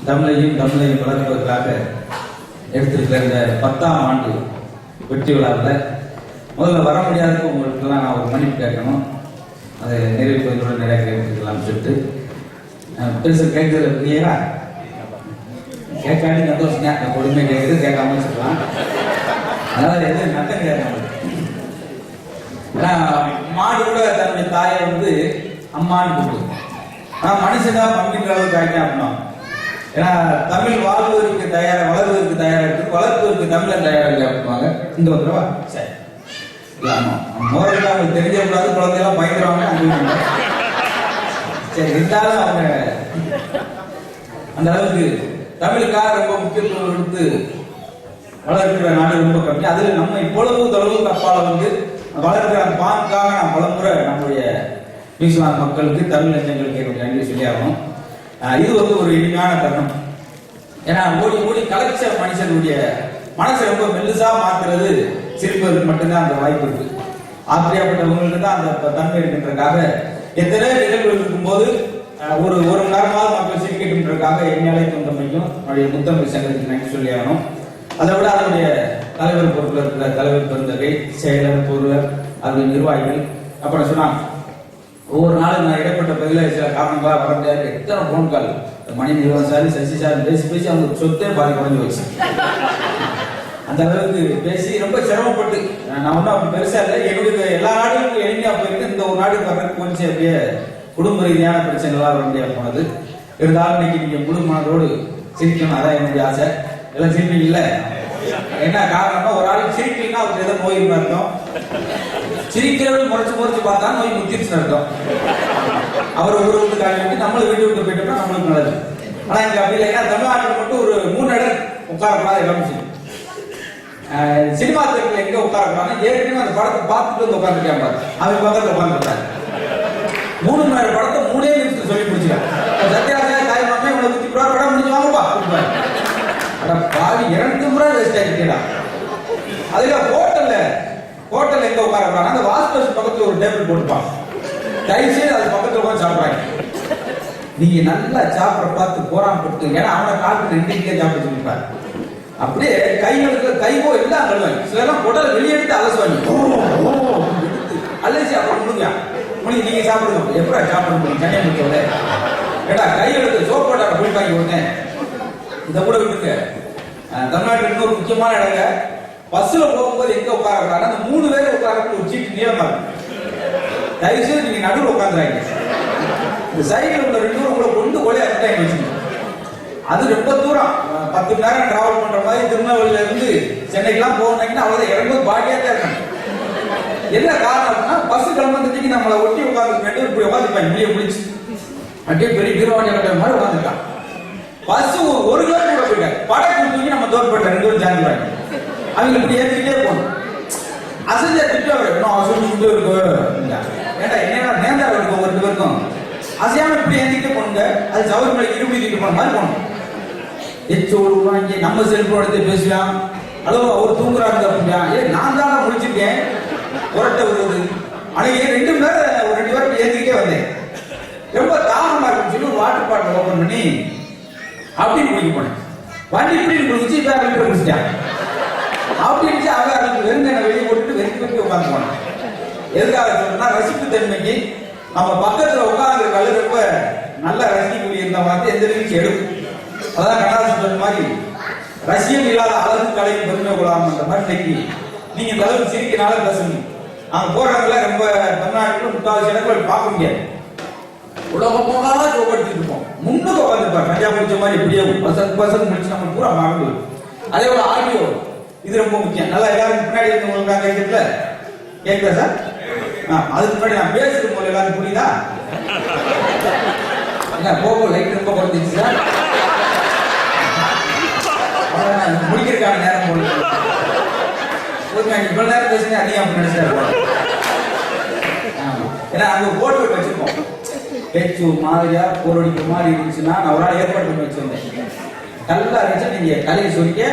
தமிழையும் வளர்ப்பதற்காக எடுத்திருக்கிற இந்த 10ஆம் ஆண்டு வெற்றி விழாவில் முதல்ல வர முடியாததுக்கு உங்களுக்கெல்லாம் நான் ஒரு மன்னிப்பு கேட்கணும். அதை நிறைவு பகுதியோடு நிறைய கேட்டுக்கலாம்னு சொல்லிட்டு பெருசு கேட்கறது இல்லையா? கேட்காட்டி சந்தோஷங்க. அந்த கொடுமை கேட்குறது கேட்காம வச்சுக்கலாம். அதாவது எது நட்டம் கேட்கணும். ஏன்னா மாடு கூட தன்னுடைய தாயை வந்து அம்மான்னு கூப்பிடுது. ஆனால் மனுஷன் பங்கின்ற அளவுக்கு ஆகிட்டேன் அப்படின்னா, ஏன்னா தமிழ் வாழ்வதற்கு தயாராக வளர்வதற்கு தயாராக இருக்குது, வளர்ப்பதற்கு தமிழன் தயாராக இல்லை அப்படின்வாங்க. இந்த ஒரு தடவை சரி மோரல்லாம் அவங்களுக்கு தெரிஞ்சக்கூடாது, குழந்தையெல்லாம் பயந்துருவாங்க. அங்கே சரி இருந்தாலும் அவங்க அந்த அளவுக்கு தமிழுக்காக ரொம்ப முக்கியத்துவம் எடுத்து வளர்க்கிற நாடு ரொம்ப கம்மி. அதில் நம்ம இவ்வளவு தொலைவுக்கு அப்பால வந்து வளர்க்கிற அந்த பாங்காக நான் பலமுறை நம்முடைய நியூசிலாந்து மக்களுக்கு தமிழ் நெஞ்சங்களுக்கு என்னுடைய நன்றி சொல்லி ஆகணும். இது வந்து ஒரு இனிமையான தருணம். ஏன்னா ஓடி ஓடி கலைச்ச மனுஷனுடைய மனசை ரொம்ப மெல்லுசா மாத்துறது சிரிப்பதற்கு மட்டும்தான் அந்த வாய்ப்பு இருக்கு. ஆத்திரியாப்பட்டவங்களுக்கு தான் அந்த தன்மை இருக்கின்றதுக்காக எத்தனை நிகழ்வுகள் இருக்கும்போது ஒரு மணி நேரமாவது மக்கள் சிரிக்கின்றதுக்காக என்னை அழைத்து வந்தமைக்கும் என்னுடைய முத்தமிழ் சங்கத்துக்கு நன்றி சொல்லி ஆகணும். அதை விட அதனுடைய தலைவர் பொறுப்பில் இருக்கிற தலைவர் பெருந்தகை, செயலர், பொருளர், அது நிர்வாகிகள் அப்புறம் சொன்னாங்க. ஒவ்வொரு நாளும் நான் இடைப்பட்ட பகுதியில் சில காரணங்களாக வர முடியாது. எத்தனை போன் கால் மணி நிர்வாகம் சாரி சசி சார் பேசி அவங்க சொத்தே பாதி குறைஞ்சி வச்சு அந்த அளவுக்கு பேசி ரொம்ப சிரமப்பட்டு நான் ஒன்றும் அப்படி பெருசா இல்லை. என்னுடைய எல்லா நாடுகளுக்கும் எளிமையா போயிருக்கு. இந்த ஒரு நாடுக்கு வர்றதுக்கு கொஞ்சம் அப்படியே குடும்ப ரீதியான பிரச்சனைகளாக வர முடியாது போனது. இருந்தாலும் இன்னைக்கு நீங்க முழு மனதோடு சிரிக்கணும், அதான் என்னுடைய ஆசை. எல்லாம் சிரிப்பீங்க இல்ல? என்ன காரணம்னா ஒரு ஆள் சிரிக்கலன்னா அவருக்கு ஏதோ நோய் அர்த்தம். சிரிக்கிறவர்கள் முறைச்சு பார்த்தா நோய் முத்திருச்சுன்னு அர்த்தம். அவர் ஒரு வீட்டு காரணம் நம்மளும் வீட்டு விட்டு போயிட்டோம்னா நம்மளுக்கு நல்லது. ஆனா இங்க அப்படி இல்லை. தமிழ்நாட்டில் மட்டும் ஒரு 3 இடம் உட்காரக்கூடாது எல்லாமே. சினிமா தேட்டர்ல எங்க உட்காரக்கூடாது, ஏற்கனவே அந்த படத்தை பார்த்துட்டு வந்து உட்காந்துருக்காங்க. அவங்க பக்கத்துல உட்காந்துருக்காங்க. 3 மணி நேரம் படத்தை 3 நிமிஷத்துக்கு சொல்லி முடிச்சுக்காங்க. சத்யாசியா தாய் மாமே இவனை ஊற்றி படம் முடிஞ்சு வாங்கப்பா பாவி 2 முறை வேஸ்ட் ஆகிட்டா. அதுல ஹோட்டல்ல எங்க உட்காரக்கூடாது, அந்த வாஸ்பஸ் பக்கத்துல ஒரு டேபிள் போட்டுப்பாங்க. தயவுசெய்து அது பக்கத்துல உட்காந்து சாப்பிடுறாங்க. நீங்க நல்லா சாப்பிட பார்த்து போராமப்பட்டு, ஏன்னா அவனை காலத்துல 2 கிலோ சாப்பிட சொல்லிருப்பாரு. அப்படியே கைகளுக்கு கைகோ எல்லாம் கழுவாங்க. சிலரும் குடலை வெளியெடுத்து அலசுவாங்க. அலசி அப்புறம் முடிஞ்சு நீங்க சாப்பிடுங்க. எப்படா சாப்பிட முடியும் தனியா முடிக்கல? ஏடா கைகளுக்கு சோப்போட்டா குளிப்பாங்க உடனே. இதை கூட விட்டுங்க. தமிழ்நாட்டில் இன்னொரு முக்கியமான இடங்க, பஸ்ல போகும்போது எங்க உட்காரக்கூடாது, அந்த 3 பேரை உட்காரக்கூடிய ஒரு சீட்டு நீளமா இருக்கு. தயவுசெய்து நீங்க நடுவில் உட்காந்துறாங்க. இந்த சைக்கிள் உள்ள 2 பேரும் உங்களை கொண்டு கொலையா வச்சுக்கோங்க. அது ரொம்ப தூரம் 10 மணி நேரம் டிராவல் பண்ற மாதிரி திருநெல்வேலியில இருந்து சென்னைக்கெல்லாம் போகணும்னா அவ்வளவு இறங்கும்போது பாடியா தான் இருக்காங்க. என்ன காரணம்னா பஸ் கிளம்புறதுக்கு நம்மளை ஒட்டி உட்காந்து இப்படி உட்காந்துப்பாங்க. வெளியே முடிச்சு அப்படியே பெரிய பீரோவாண்டி மாதிரி உட்காந்துருக்கான். பஸ் 1 கிலோமீட்டர் போயிட்டாங்க. படம் தூக்கி நம்ம தோற்பட்ட 2 பேரும் ஜாயின்வாங்க. அவங்க இப்படி ஏற்றிக்கிட்டே போகணும். அசைஞ்சா திட்டு இன்னும் அசைஞ்சுக்கிட்டே இருக்கு. ஏன்டா என்ன நேர்ந்தா இருக்கும் 2 பேருக்கும் அசையாம இப்படி ஏற்றிக்கிட்டே போனுங்க. அது சவர்மலைக்கு இருபடி தூக்கிட்டு போன மாதிரி போகணும். நம்ம செல்போன் எடுத்து பேசலாம். ஹலோ அவர் தூங்குறாங்க அப்படியா? நான் தான் முடிச்சிருக்கேன். புரட்ட விடுவது அன்னைக்கு 2 மணி நேரம் ஒரு 2 பேருக்கு ஏற்றிக்கிட்டே வந்தேன். ரொம்ப தாமதமா இருக்குன்னு சொல்லி ஒரு வாட்டர் பாட்டில் ஓப்பன் பண்ணி அப்படின்னு குடிக்க போனேன். வண்டி இப்படி குடிச்சு இப்போ குடிச்சிட்டேன் அப்படின்னு அவன் வெறுங்கனை வெளியே போட்டுட்டு வெறுக்கி உட்காந்து போனேன். எதுக்காக சொல்றேன்னா ரசிப்பு தன்மைக்கு நம்ம பக்கத்துல உட்கார்ந்து கல்லு ரொம்ப நல்லா ரசிக்கக்கூடிய இந்த மாதிரி எந்த நிகழ்ச்சி எடுக்கும். அதான் கண்ணாசி சொன்ன மாதிரி ரசியம் இல்லாத அழகு கலையும் பெருமை கொள்ளாமன்ற மாதிரி இன்னைக்கு நீங்க இந்த அளவுக்கு சிரிக்கனால பேசணும். அங்க போறவங்கள ரொம்ப தமிழ்நாட்டில் 30 இடங்கள் பார்க்க முடியாது. உலகம் போகாத சோப்படுத்திட்டு இருப்போம். முன்னுக்கு உட்காந்துருப்பாங்க. கஞ்சா முடிச்ச மாதிரி எப்படியோ பசங்க முடிச்சு நம்ம பூரா மறந்து. அதே போல ஆடியோ இது ரொம்ப முக்கியம். நல்லா எல்லாரும் பின்னாடி இருக்கவங்களுக்கு கேட்கல கேட்கல சார். அதுக்கு முன்னாடி நான் பேசுறது போல எல்லாரும் புரியுதா? போக லைட் ரொம்ப குறைஞ்சிச்சு சார். முடிக்கிறதுக்கான நேரம் போல இவ்வளவு நேரம் பேசுங்க அதிகம் நினைச்சாரு. ஏன்னா அங்க போட்டு விட்டு வச்சிருக்கோம். பேச்சு மாதிரியா போர் அடிக்கிற மாதிரி இருந்துச்சுன்னா நான் ஒரு ஆள் ஏற்பாடு பண்ணி வச்சிருந்தேன். நல்லா இருந்துச்சா நீங்க கலையை சொல்லிக்க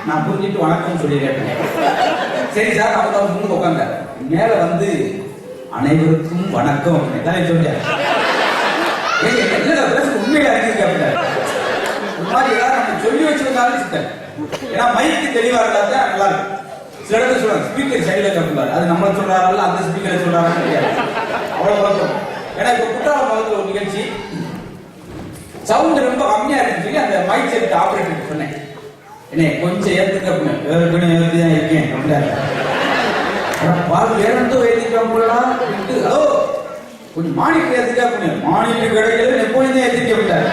நான் புரிஞ்சுட்டு வணக்கம் சொல்லி கேட்டேன். சரி சார் அவங்க முன்னுக்கு உட்காங்க. மேல வந்து அனைவருக்கும் வணக்கம் அப்படின்னு சொல்லிட்டேன். உண்மையில அறிஞ்சிருக்க மாதிரி வச்சிருந்தாலும் சிக்கல். ஏன்னா மைக்கு தெளிவா இருந்தா தான் நல்லா இருக்கும். சில இடத்துல சொல்றாங்க ஸ்பீக்கர் சைடுல கேட்பாரு, அது நம்ம சொல்றாரு அந்த ஸ்பீக்கரை சொல்றாரு தெரியாது. அவ்வளவு குழப்பம். ஏன்னா இப்ப குற்றாலம் பக்கத்துல ஒரு நிகழ்ச்சி சவுண்ட் ரொம்ப கம்மியா இருக்குன்னு அந்த மைக் செட் ஆபரேட்டர் சொன்னேன், என்ன கொஞ்சம் ஏத்துக்க அப்படின்னு இருக்கேன் பால் ஏறந்தோ ஏத்திக்கலாம் போலாம். ஹலோ கொஞ்சம் மானிட்டர் ஏத்துக்க அப்படின்னு மானிட்டர் கிடைக்கல எப்பொழுதும் ஏத்திக்க விட்டாரு.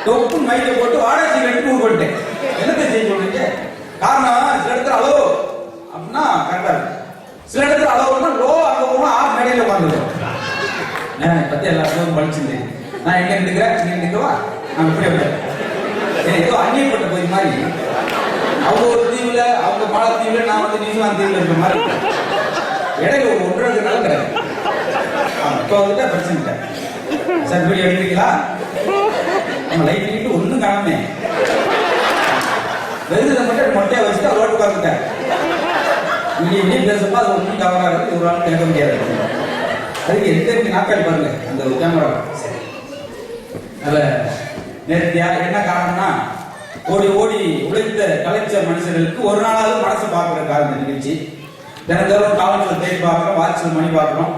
தொப்பு மைக்க போட்டு வாடகை கட்டி மூவ் பண்ணிட்டேன். என்னத்தை செய்ய சொல்றீங்க? காரணம் சில இடத்துல ஹலோ அப்படின்னா கரெக்டா இருக்கு, சில இடத்துல ஹலோன்னா லோ அங்க போனா ஆஃப் மேடையில உட்காந்துருக்கோம். பத்தி எல்லாருக்கும் படிச்சுட்டு நான் எங்க நிற்கிறேன் இங்க நிற்கவா நான் இப்படி விட்டேன். ஏதோ அந்நியப்பட்ட போய் மாதிரி அவங்க ஒரு தீவுல அவங்க மாலத்தீவுல நான் வந்து நியூசிலாந்து தீவுல இருக்கிற மாதிரி இடையில ஒரு 1.5 நாள் கிடையாது. இப்போ வந்துட்டா பிரச்சனை இல்லை. சார் வீடியோ எடுக்கிறீங்களா? நம்ம லைட் பண்ணிட்டு ஒன்றும் காணாமே வெறுதை மட்டும் மொட்டையா வச்சுட்டு ரோட்டு பார்த்துட்டேன். வீடியோ பேசப்போ அது ஒன்றும் கவராது, ஒரு ஆள் கேட்க முடியாது. அதுக்கு எந்த நாட்கள் பாருங்க அந்த கேமரா நல்ல நேர்த்தியா. என்ன காரணம்னா ஓடி ஓடி உழைத்த கலைச்ச மனுஷர்களுக்கு ஒரு நாளாவது மனசை பார்க்கறதுக்காக இந்த நிகழ்ச்சி. தினந்தோறும் காலத்தில் தேடி பார்க்கிறோம், வாட்சில் மணி பார்க்கிறோம்.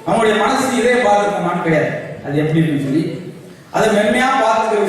நம்மளுடைய மனசு இதே பார்த்துக்கமான்னு கிடையாது, அது எப்படி இருக்குன்னு சொல்லி அதை மென்மையா பார்த்துக்கிற விஷயம்.